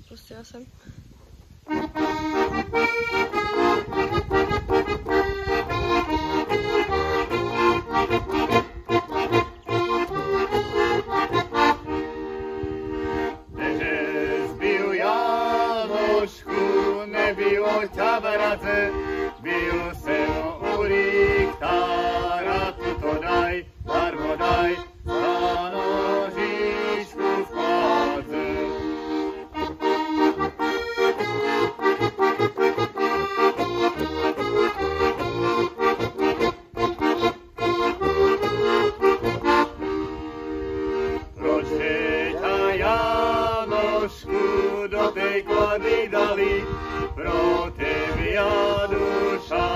pustila jsem. Zbił Janošku, nebylo ťa brace, bil sem u Richtára, tuto daj, darmo daj, za nožičku v chladze. Pročte ťa Janošku do tej klady dali, pro tebia duša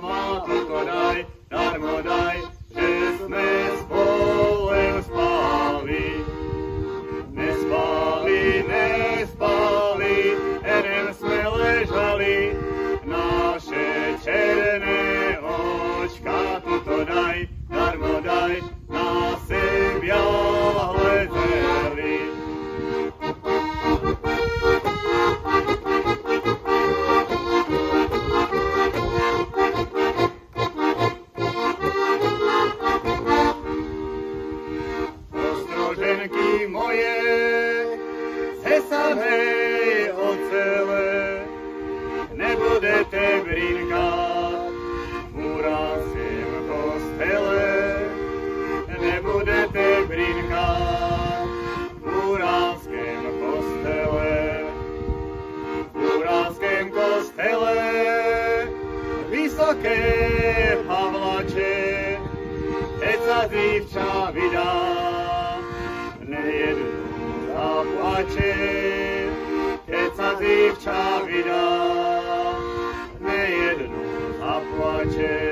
má, tuto daj, darmo daj, že sme spolem spali. Nespali, enem sme ležali, naše černé očka, tuto daj, darmo daj, na sebia hledeli. Ostroženky moje, cesanej ocele, nebudete brinkať v Uránskem kostele. Nebudete brinkať v Uránskem kostele. V Uránskem kostele vysoké pavlače, keď sa dívča vydá, nejednú zaplače. Keď sa dívča vydá, nejednú zaplače.